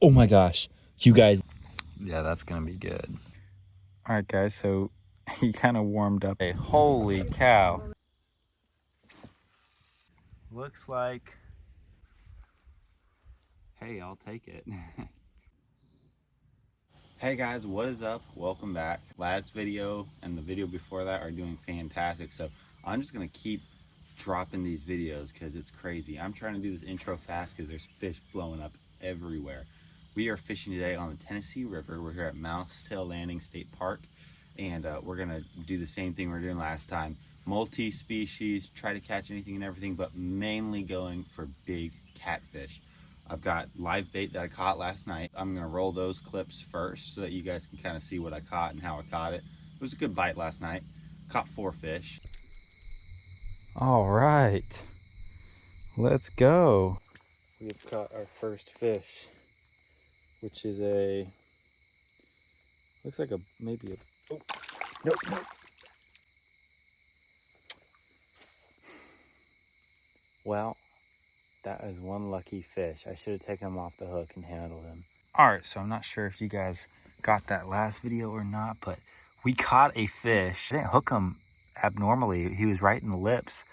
Oh my gosh, you guys. Yeah, that's gonna be good. All right, guys, so he kind of warmed up. Hey, holy cow. Looks like, hey, I'll take it. Hey guys, what is up? Welcome back. Last video and the video before that are doing fantastic. So I'm just gonna keep dropping these videos because it's crazy. I'm trying to do this intro fast because there's fish blowing up everywhere. We are fishing today on the Tennessee River. We're here at Mousetail Landing State Park, and we're gonna do the same thing we were doing last time. Multi-species, try to catch anything and everything, but mainly going for big catfish. I've got live bait that I caught last night. I'm gonna roll those clips first so that you guys can kind of see what I caught and how I caught it. It was a good bite last night. Caught 4 fish. All right, let's go. We've caught our first fish, which is looks like maybe a, oh, nope. Well, that is one lucky fish. I should have taken him off the hook and handled him. All right, so I'm not sure if you guys got that last video or not, but we caught a fish. I didn't hook him abnormally. He was right in the lips,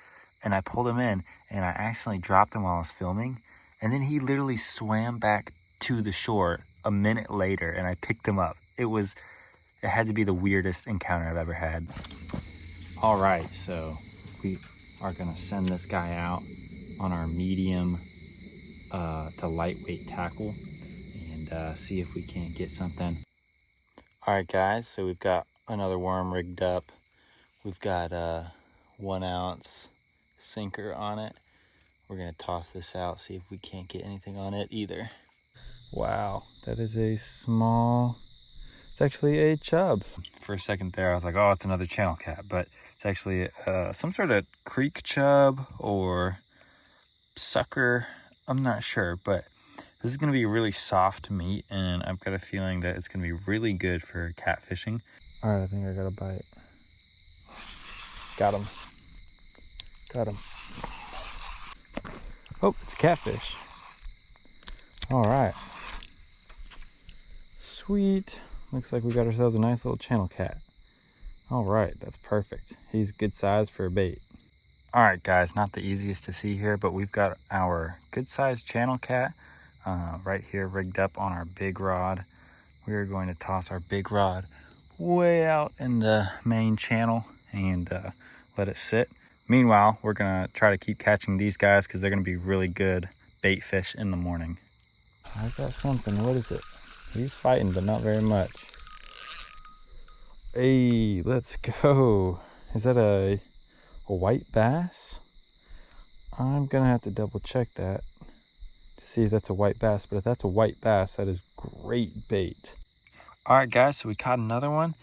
and I pulled him in, and I accidentally dropped him while I was filming, and then he literally swam back to the shore a minute later, and I picked him up. It had to be the weirdest encounter I've ever had. All right, so we are gonna send this guy out on our medium to lightweight tackle and see if we can't get something. All right, guys, so we've got another worm rigged up. We've got a 1 ounce sinker on it. We're gonna toss this out, see if we can't get anything on it either. Wow, that is a small, it's actually a chub. For a second there, I was like, oh, it's another channel cat, but it's actually some sort of creek chub or sucker. I'm not sure, but this is going to be really soft meat, and I've got a feeling that it's going to be really good for catfishing. All right, I think I got a bite. Got him. Got him. Oh, it's a catfish. All right. Sweet. Looks like we got ourselves a nice little channel cat. All right, that's perfect. He's good size for a bait. All right, guys, not the easiest to see here, but we've got our good sized channel cat right here rigged up on our big rod. We are going to toss our big rod way out in the main channel and let it sit. Meanwhile, we're gonna try to keep catching these guys because they're gonna be really good bait fish in the morning. I got something. What is it? He's fighting, but not very much. Hey, let's go. Is that a white bass? I'm gonna have to double check that to see if that's a white bass, but if that's a white bass, that is great bait. All right, guys, so we caught another one.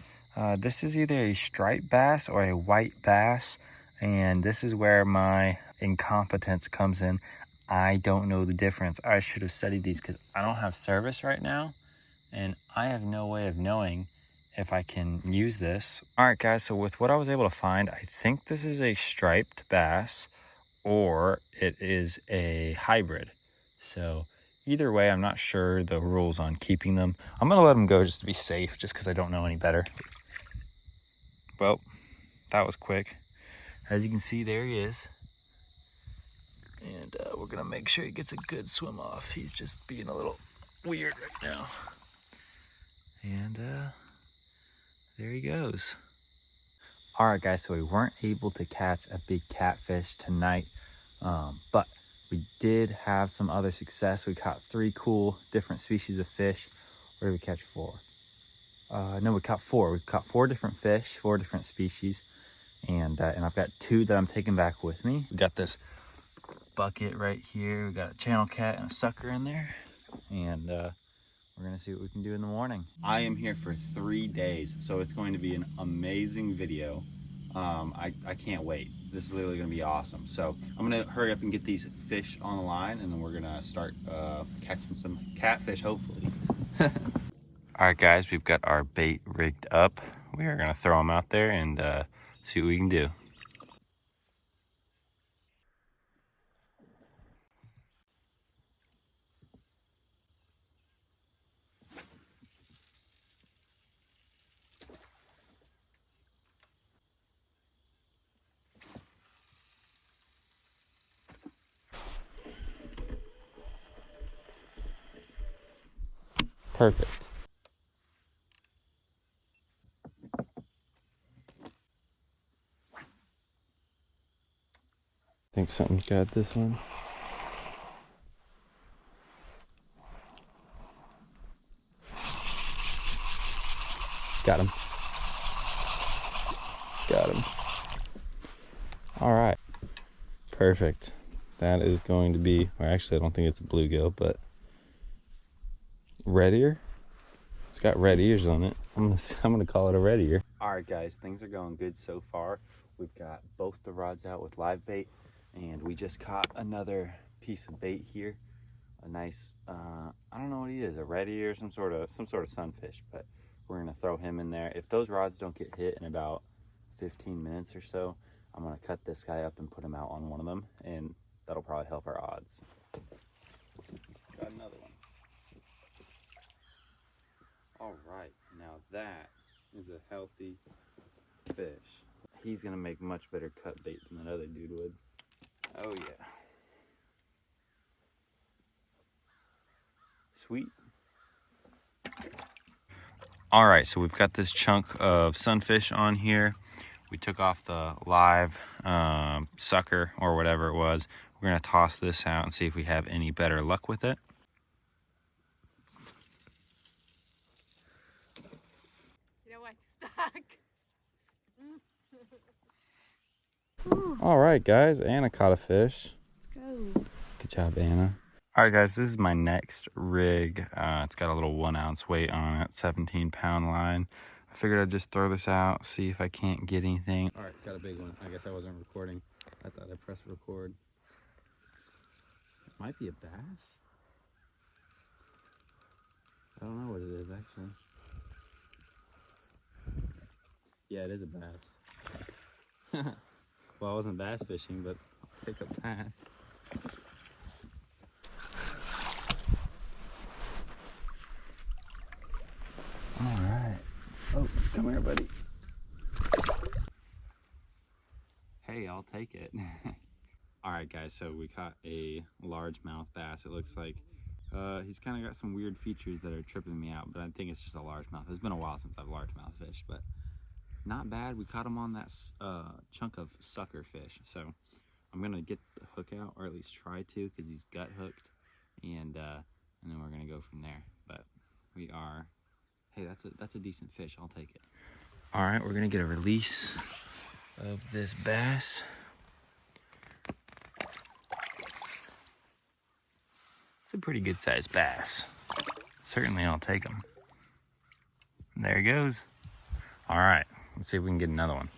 This is either a striped bass or a white bass, and this is where my incompetence comes in. I don't know the difference. I should have studied these because I don't have service right now, and I have no way of knowing if I can use this. All right, guys, so with what I was able to find, I think this is a striped bass or it is a hybrid. So either way, I'm not sure the rules on keeping them. I'm gonna let them go just to be safe, just because I don't know any better. Well, that was quick. As you can see, there he is. And we're gonna make sure he gets a good swim off. He's just being a little weird right now. And there he goes. All right, guys, so we weren't able to catch a big catfish tonight, but we did have some other success. We caught 3 cool different species of fish. Where did we catch 4? No, we caught 4. We caught 4 different fish, 4 different species, and I've got 2 that I'm taking back with me. We got this bucket right here. We got a channel cat and a sucker in there, and we're gonna see what we can do in the morning. I am here for 3 days, so it's going to be an amazing video. I can't wait. This is literally gonna be awesome. So I'm gonna hurry up and get these fish on the line, and then we're gonna start catching some catfish, hopefully. All right, guys, we've got our bait rigged up. We are gonna throw them out there and see what we can do. Perfect. Think something's got this one. Got him. Got him. All right. Perfect. That is going to be, or actually I don't think it's a bluegill, but red ear. It's got red ears on it. I'm gonna call it a red ear. All right, guys, things are going good so far. We've got both the rods out with live bait, and we just caught another piece of bait here. A nice, I don't know what he is, a red ear, some sort of sunfish, but we're gonna throw him in there. If those rods don't get hit in about 15 minutes or so, I'm gonna cut this guy up and put him out on one of them, and that'll probably help our odds. Got another one. All right, now that is a healthy fish. He's gonna make much better cut bait than that other dude would. Oh yeah. Sweet. All right, so we've got this chunk of sunfish on here. We took off the live sucker or whatever it was. We're gonna toss this out and see if we have any better luck with it. You know what's stuck? All right, guys, Anna caught a fish. Let's go. Good job, Anna. All right, guys, this is my next rig. It's got a little 1 ounce weight on it, 17-pound line. I figured I'd just throw this out, see if I can't get anything. All right, got a big one. I guess I wasn't recording. I thought I pressed record. It might be a bass. I don't know what it is, actually. Yeah, it is a bass. Well, I wasn't bass fishing, but I'll take a bass. All right. Oops, come here, buddy. Hey, I'll take it. All right, guys, so we caught a largemouth bass. It looks like he's kind of got some weird features that are tripping me out, but I think it's just a largemouth. It's been a while since I've largemouth fished, but not bad. We caught him on that chunk of sucker fish. So I'm gonna get the hook out, or at least try to, because he's gut hooked, and then we're gonna go from there. But we are. Hey, that's a decent fish. I'll take it. All right, we're gonna get a release of this bass. It's a pretty good sized bass. Certainly I'll take him. There he goes. All right, let's see if we can get another one.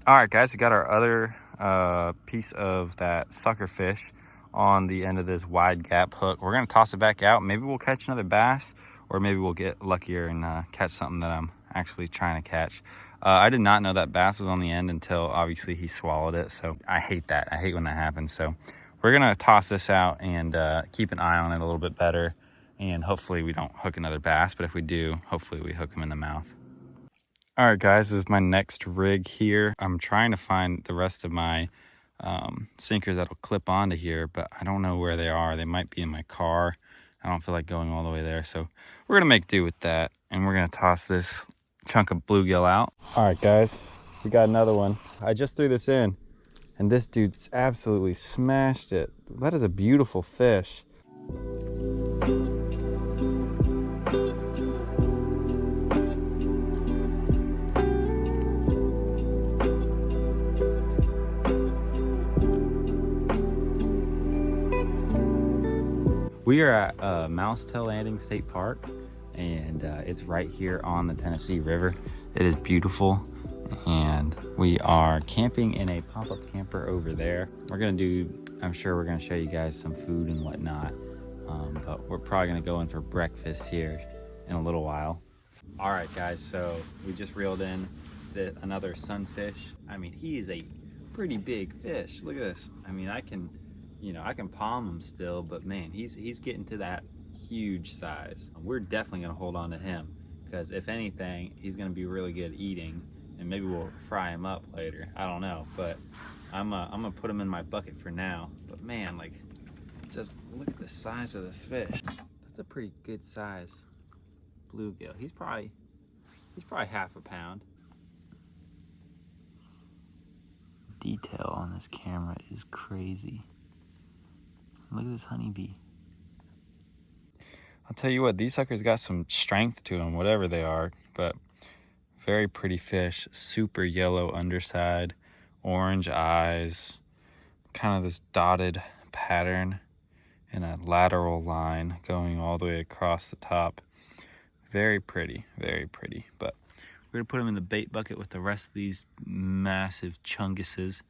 All right, guys, we got our other piece of that sucker fish on the end of this wide gap hook. We're gonna toss it back out. Maybe we'll catch another bass, or maybe we'll get luckier and catch something that I'm actually trying to catch. I did not know that bass was on the end until obviously he swallowed it. So I hate that. I hate when that happens. So we're gonna toss this out and keep an eye on it a little bit better. And hopefully we don't hook another bass, but if we do, hopefully we hook him in the mouth. All right, guys, this is my next rig here. I'm trying to find the rest of my sinkers that'll clip onto here, but I don't know where they are. They might be in my car. I don't feel like going all the way there, so we're gonna make do with that, and we're gonna toss this chunk of bluegill out. All right, guys, we got another one. I just threw this in, and this dude's absolutely smashed it. That is a beautiful fish. We are at Mousetail Landing State Park, and it's right here on the Tennessee River. It is beautiful, and we are camping in a pop-up camper over there. We're gonna do, I'm sure we're gonna show you guys some food and whatnot, but we're probably gonna go in for breakfast here in a little while. All right, guys, so we just reeled in another sunfish. I mean, he is a pretty big fish. Look at this. I mean, I can palm him still, but man, he's getting to that huge size. We're definitely gonna hold on to him, because if anything, he's gonna be really good eating, and maybe we'll fry him up later. I don't know, but I'm gonna put him in my bucket for now. But man, like, just look at the size of this fish. That's a pretty good size bluegill. He's probably half a pound. Detail on this camera is crazy. Look at this honeybee. I'll tell you what, these suckers got some strength to them, whatever they are, but very pretty fish. Super yellow underside, orange eyes, kind of this dotted pattern and a lateral line going all the way across the top. Very pretty, but we're gonna put them in the bait bucket with the rest of these massive chunguses,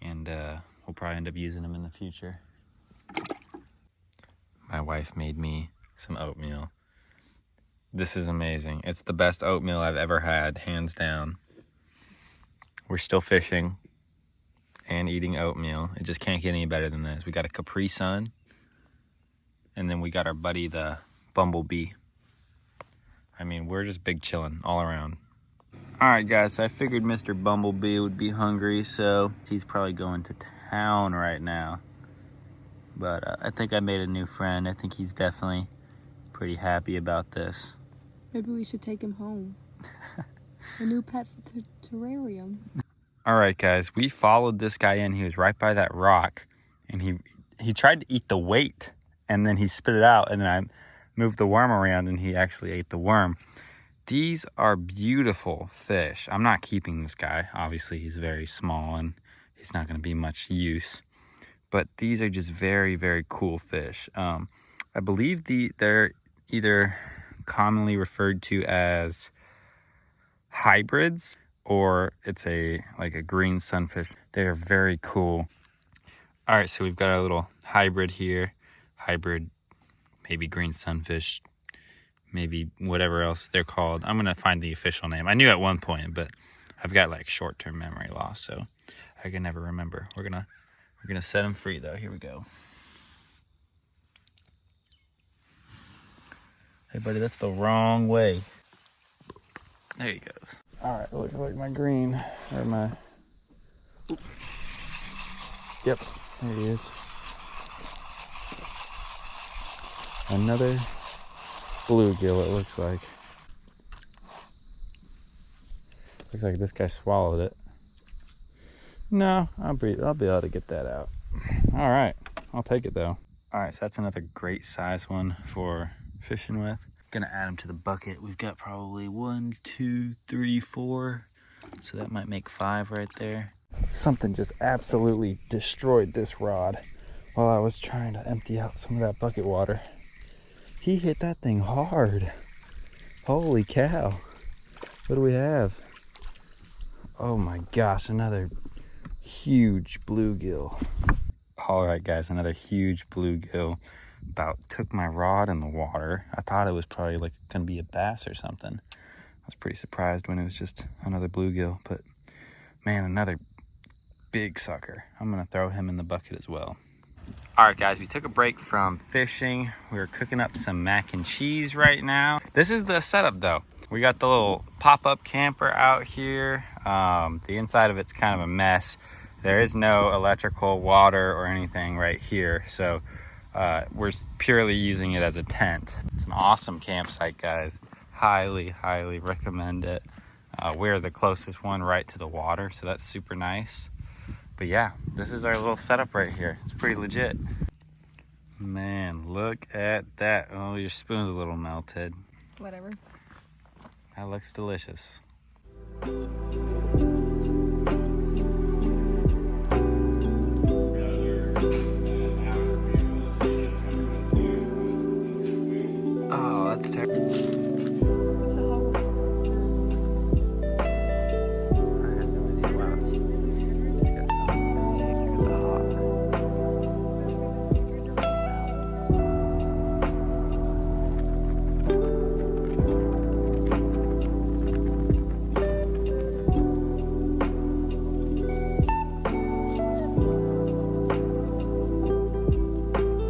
and we'll probably end up using them in the future. My wife made me some oatmeal. This is amazing. It's the best oatmeal I've ever had, hands down. We're still fishing and eating oatmeal. It just can't get any better than this. We got a Capri Sun, and then we got our buddy, the Bumblebee. I mean, we're just big chillin' all around. All right, guys, I figured Mr. Bumblebee would be hungry, so he's probably going to town right now. But I think I made a new friend. I think he's definitely pretty happy about this. Maybe we should take him home. A new pet for the terrarium. All right, guys, we followed this guy in. He was right by that rock, and he tried to eat the weight, and then he spit it out, and then I moved the worm around, and he actually ate the worm. These are beautiful fish. I'm not keeping this guy. Obviously, he's very small, and he's not going to be much use. But these are just very, very cool fish. I believe they're either commonly referred to as hybrids, or it's like a green sunfish. They are very cool. All right, so we've got our little hybrid here. Hybrid, maybe green sunfish, maybe whatever else they're called. I'm gonna find the official name. I knew at one point, but I've got like short-term memory loss, so I can never remember. We're gonna set him free though. Here we go. Hey buddy, that's the wrong way. There he goes. All right, looks like my green, or my, yep, there he is. Another bluegill, it looks like. Looks like this guy swallowed it. No, I'll be able to get that out. All right, I'll take it though. All right, so that's another great size one for fishing with. Gonna add them to the bucket. We've got probably 1, 2, 3, 4. So that might make 5 right there. Something just absolutely destroyed this rod while I was trying to empty out some of that bucket water. He hit that thing hard. Holy cow. What do we have? Oh my gosh, another huge bluegill. All right, guys, another huge bluegill. About took my rod in the water. I thought it was probably like gonna be a bass or something. I was pretty surprised when it was just another bluegill, but man, another big sucker. I'm gonna throw him in the bucket as well. All right, guys, we took a break from fishing. We're cooking up some mac and cheese right now. This is the setup though. We got the little pop-up camper out here. The inside of it's kind of a mess. There is no electrical, water, or anything right here, so we're purely using it as a tent. It's an awesome campsite, guys. Highly, highly recommend it. We're the closest one right to the water, so that's super nice. But yeah, this is our little setup right here. It's pretty legit. Man, look at that. Oh, your spoon's a little melted. Whatever. That looks delicious. Oh, that's terrible. So, I had no idea. Wow. It's got some meat. Look at the hot.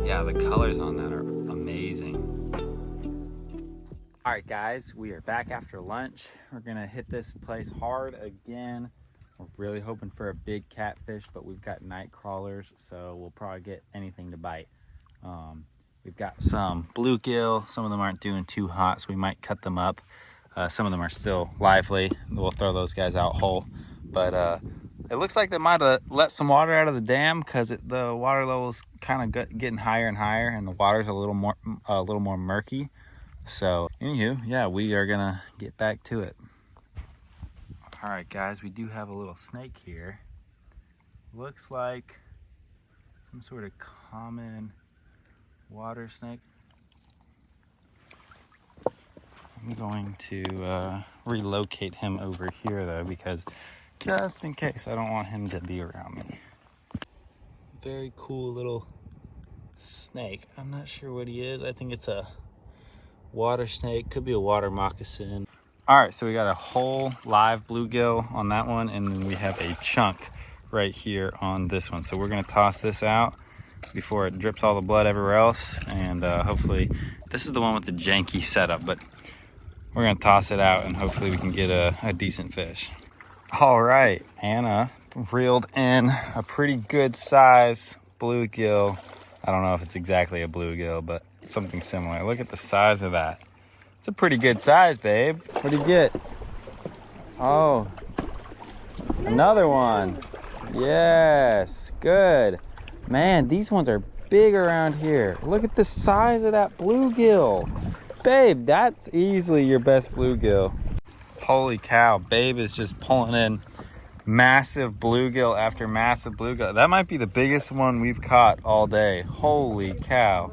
Yeah, the colors on that are amazing. All right, guys, we are back after lunch. We're gonna hit this place hard again. We're really hoping for a big catfish, but we've got night crawlers, so we'll probably get anything to bite. We've got some bluegill. Some of them aren't doing too hot, so we might cut them up. Some of them are still lively. We'll throw those guys out whole. But it looks like they might have let some water out of the dam because the water level's kind of getting higher and higher, and the water's a little more murky. So, anywho, yeah, we are gonna get back to it. All right, guys, we do have a little snake here. Looks like some sort of common water snake. I'm going to relocate him over here though, because just in case, I don't want him to be around me. Very cool little snake. I'm not sure what he is. I think it's a water snake, could be a water moccasin. All right, so we got a whole live bluegill on that one, and then we have a chunk right here on this one. So we're gonna toss this out before it drips all the blood everywhere else, and hopefully, this is the one with the janky setup, but we're gonna toss it out and hopefully we can get a decent fish. All right, Anna reeled in a pretty good size bluegill. I don't know if it's exactly a bluegill, but something similar. Look at the size of that. It's a pretty good size, babe. What do you get? Oh, another one. Yes, good. Man, these ones are big around here. Look at the size of that bluegill. Babe, that's easily your best bluegill. Holy cow, babe is just pulling in massive bluegill after massive bluegill. That might be the biggest one we've caught all day. Holy cow.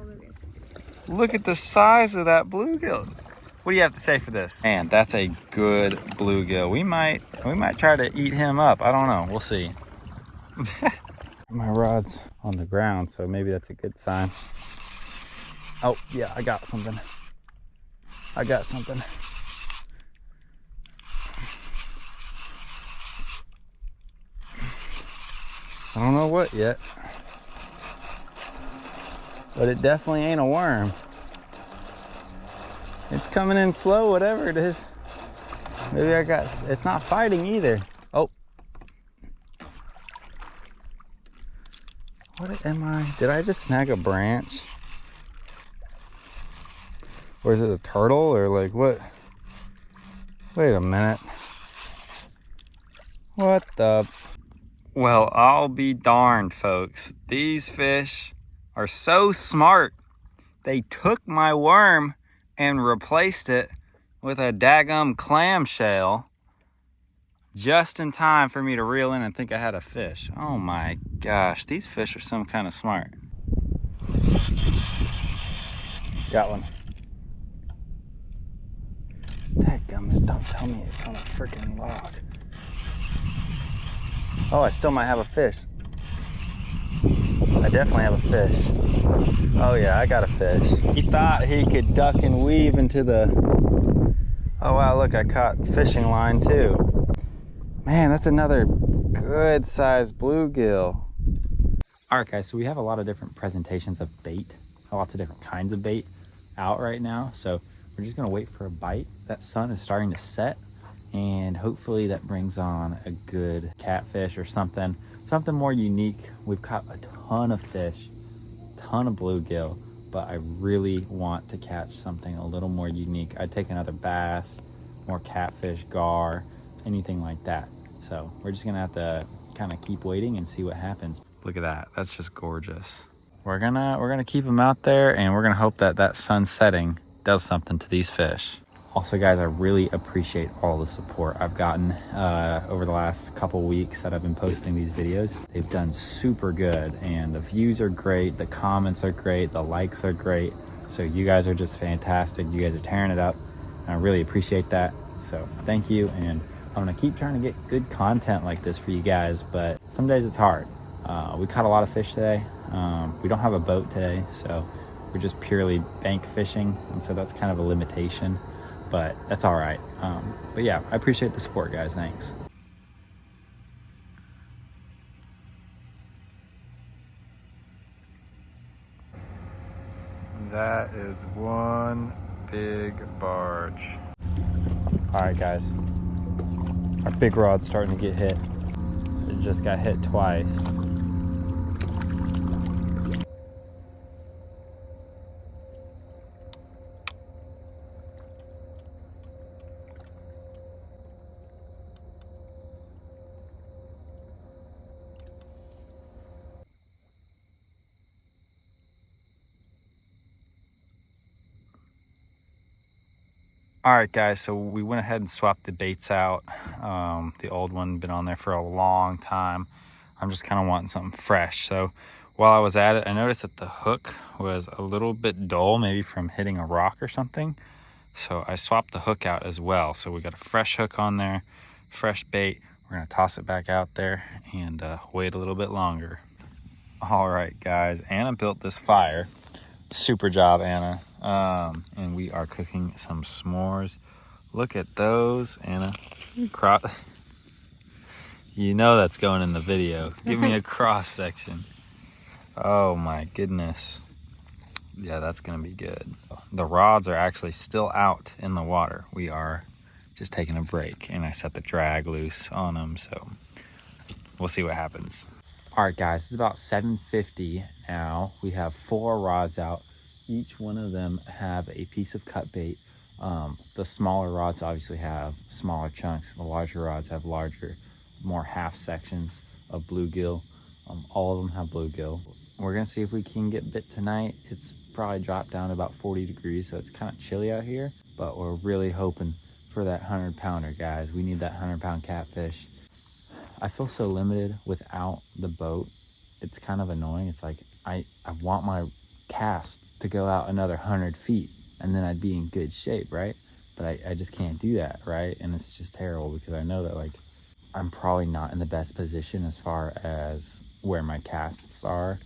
Look at the size of that bluegill. What do you have to say for this? Man, that's a good bluegill. We might try to eat him up. I don't know, we'll see. My rod's on the ground, so maybe that's a good sign. Oh yeah, I got something. I don't know what yet, but it definitely ain't a worm. It's coming in slow, whatever it is. Maybe it's not fighting either. Oh. Did I just snag a branch? Or is it a turtle or like what? Wait a minute. What the? Well, I'll be darned, folks. These fish are so smart. They took my worm and replaced it with a daggum clamshell just in time for me to reel in and think I had a fish. Oh my gosh, these fish are some kind of smart. Got one. Dadgummit, don't tell me it's on a freaking log. Oh, I still might have a fish. I definitely have a fish. Oh yeah, I got a fish. He thought he could duck and weave into the... Oh wow, look, I caught fishing line too. Man, that's another good sized bluegill. All right guys, so we have a lot of different presentations of bait, lots of different kinds of bait out right now. So we're just gonna wait for a bite. That sun is starting to set, and hopefully that brings on a good catfish or something more unique. We've caught a ton of fish, ton of bluegill, but I really want to catch something a little more unique. I'd take another bass, more catfish, gar, anything like that. So we're just gonna have to kind of keep waiting and see what happens. Look at that, that's just gorgeous. We're gonna keep them out there, and we're gonna hope that that sun setting does something to these fish. Also guys, I really appreciate all the support I've gotten over the last couple weeks that I've been posting these videos. They've done super good, and the views are great, the comments are great, the likes are great. So you guys are just fantastic. You guys are tearing it up, and I really appreciate that. So thank you, and I'm gonna keep trying to get good content like this for you guys, but some days it's hard. We caught a lot of fish today. We don't have a boat today, so we're just purely bank fishing, and so that's kind of a limitation. But that's all right. But yeah, I appreciate the support, guys. Thanks. That is one big barge. All right, guys. Our big rod's starting to get hit. It just got hit twice. All right, guys, so we went ahead and swapped the baits out. The old one been on there for a long time. I'm just kind of wanting something fresh. So while I was at it, I noticed that the hook was a little bit dull, maybe from hitting a rock or something. So I swapped the hook out as well. So we got a fresh hook on there, fresh bait. We're gonna toss it back out there and wait a little bit longer. All right, guys, Anna built this fire. Super job, Anna. And we are cooking some s'mores. Look at those, Anna. You know that's going in the video. Give me a cross section. Oh my goodness. Yeah, that's gonna be good. The rods are actually still out in the water. We are just taking a break, and I set the drag loose on them, so we'll see what happens. All right, guys, it's about 7:50 now. We have 4 rods out. Each one of them have a piece of cut bait. The smaller rods obviously have smaller chunks. The larger rods have larger, more half sections of bluegill. All of them have bluegill. We're gonna see if we can get bit tonight. It's probably dropped down to about 40 degrees, so it's kind of chilly out here, but we're really hoping for that 100-pounder, guys. We need that 100-pound catfish. I feel so limited without the boat. It's kind of annoying. It's like I want my casts to go out another 100 feet and then I'd be in good shape, right? But I just can't do that, right? And it's just terrible because I know that, like, I'm probably not in the best position as far as where my casts are,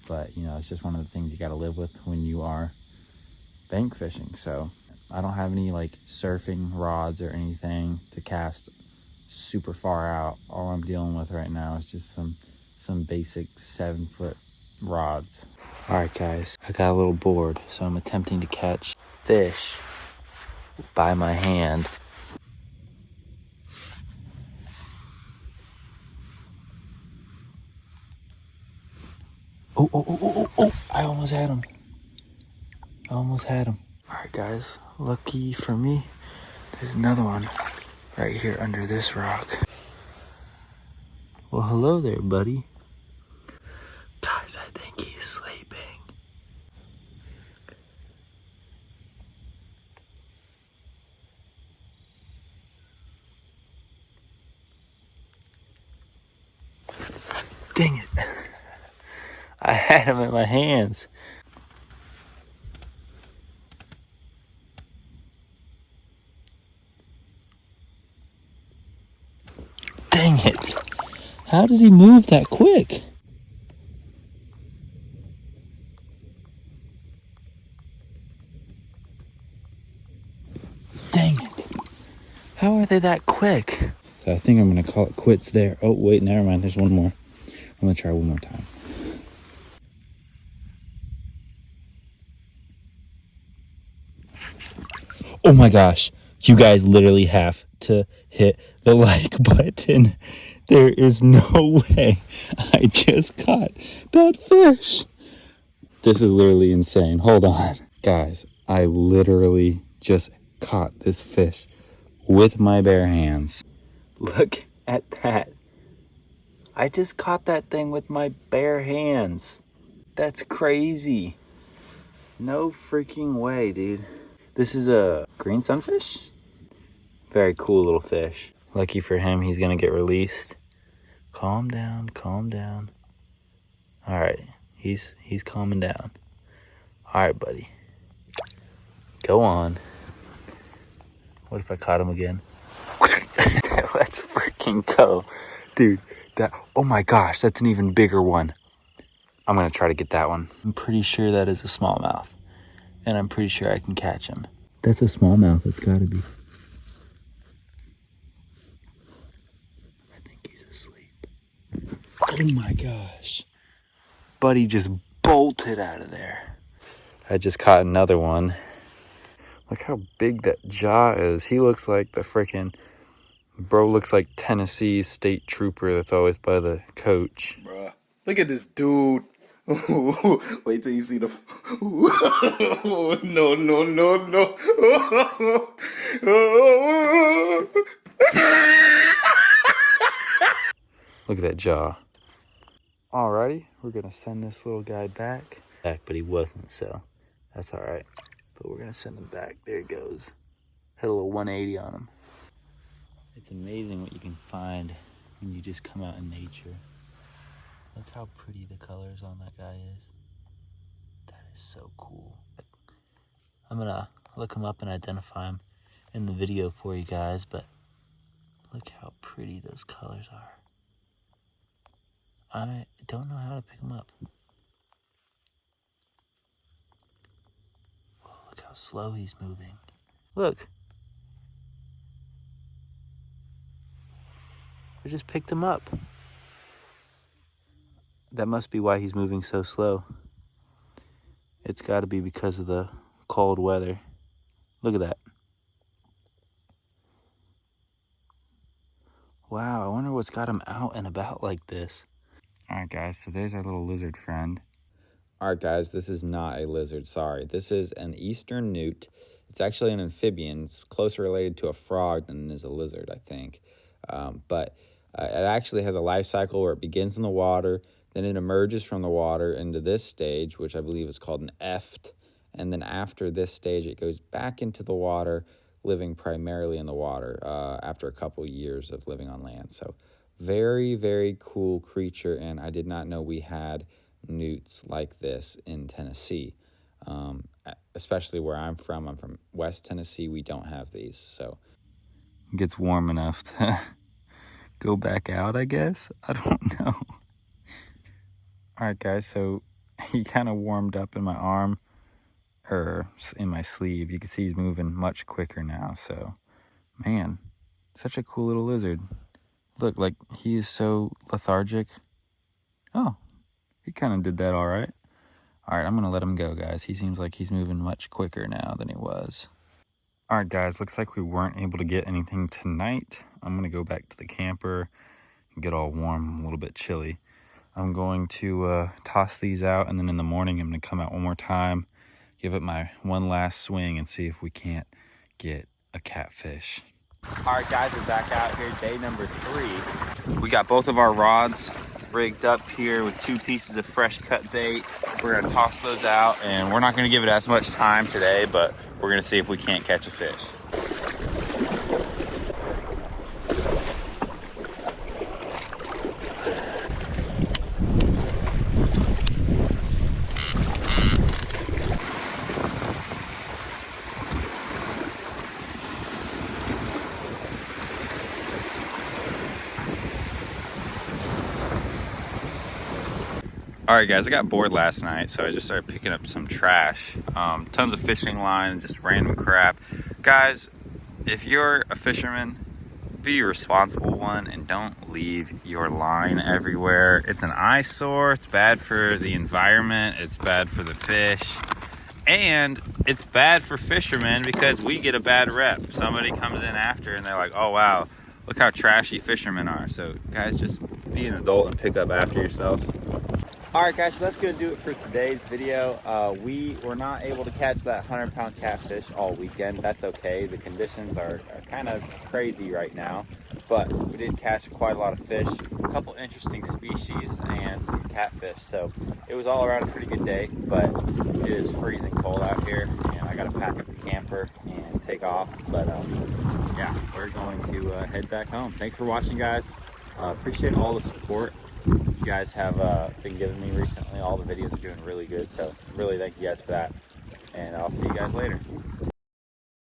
but you know, it's just one of the things you got to live with when you are bank fishing. So I don't have any like surfing rods or anything to cast super far out. All I'm dealing with right now is just some basic 7-foot rods. All right, guys, I got a little bored, so I'm attempting to catch fish by my hand. Oh, I almost had him. All right, guys, lucky for me, there's another one right here under this rock. Well, hello there, buddy. Guys, I think he's sleeping. Dang it. I had him in my hands. Dang it. How did he move that quick? Dang it. How are they that quick? So I think I'm going to call it quits there. Oh, wait, never mind. There's one more. I'm going to try one more time. Oh my gosh. You guys literally have to hit the like button. There is no way I just caught that fish. This is literally insane. Hold on. Guys, I literally just caught this fish with my bare hands. Look at that. I just caught that thing with my bare hands. That's crazy. No freaking way, dude. This is a green sunfish? Very cool little fish. Lucky for him, he's gonna get released. Calm down, calm down. All right, he's calming down. All right, buddy. Go on. What if I caught him again? Let's freaking go. Dude, oh my gosh, that's an even bigger one. I'm gonna try to get that one. I'm pretty sure that is a smallmouth. And I'm pretty sure I can catch him. That's a smallmouth, it's gotta be. I think he's asleep. Oh my gosh. Buddy just bolted out of there. I just caught another one. Look how big that jaw is. He looks like the freaking, bro looks like Tennessee's state trooper that's always by the coach. Bruh, look at this dude. Wait till you see the. No, no, no, no. Look at that jaw. Alrighty, we're gonna send this little guy back. But he wasn't, so that's alright. But we're gonna send him back. There he goes. Hit a little 180 on him. It's amazing what you can find when you just come out in nature. Look how pretty the colors on that guy is. That is so cool. I'm gonna look him up and identify him in the video for you guys, but look how pretty those colors are. I don't know how to pick him up. Oh, look how slow he's moving. Look. I just picked him up. That must be why he's moving so slow. It's got to be because of the cold weather. Look at that. Wow, I wonder what's got him out and about like this. All right, guys, so there's our little lizard friend. All right, guys, this is not a lizard, sorry. This is an eastern newt. It's actually an amphibian. It's closer related to a frog than it is a lizard, I think. But it actually has a life cycle where it begins in the water, then it emerges from the water into this stage, which I believe is called an eft. And then after this stage, it goes back into the water, living primarily in the water after a couple years of living on land. So very, very cool creature, and I did not know we had newts like this in Tennessee, especially where I'm from West Tennessee. We don't have these, so it gets warm enough to go back out, I guess. I don't know. All right, guys, so he kind of warmed up in my arm, or in my sleeve. You can see he's moving much quicker now, so man, such a cool little lizard. Look, like he is so lethargic. Oh, he kind of did that all right. All right, I'm going to let him go, guys. He seems like he's moving much quicker now than he was. All right, guys, looks like we weren't able to get anything tonight. I'm going to go back to the camper and get all warm, a little bit chilly. I'm going to toss these out, and then in the morning I'm going to come out one more time, give it my one last swing, and see if we can't get a catfish. All right, guys, we're back out here, day number 3. We got both of our rods rigged up here with 2 pieces of fresh cut bait. We're gonna toss those out, and we're not gonna give it as much time today, but we're gonna see if we can't catch a fish. All right, guys, I got bored last night, so I just started picking up some trash. Tons of fishing line and just random crap. Guys, if you're a fisherman, be a responsible one and don't leave your line everywhere. It's an eyesore, it's bad for the environment, it's bad for the fish, and it's bad for fishermen because we get a bad rep. Somebody comes in after and they're like, oh wow, look how trashy fishermen are. So guys, just be an adult and pick up after yourself. All right, guys, so that's going to do it for today's video. We were not able to catch that 100-pound catfish all weekend. That's okay. The conditions are kind of crazy right now, but we did catch quite a lot of fish, a couple interesting species, and some catfish. So it was all around a pretty good day, but it is freezing cold out here, and I got to pack up the camper and take off. But yeah, we're going to head back home. Thanks for watching, guys. Appreciate all the support you guys have been giving me recently. All the videos are doing really good, so really thank you guys for that, and I'll see you guys later.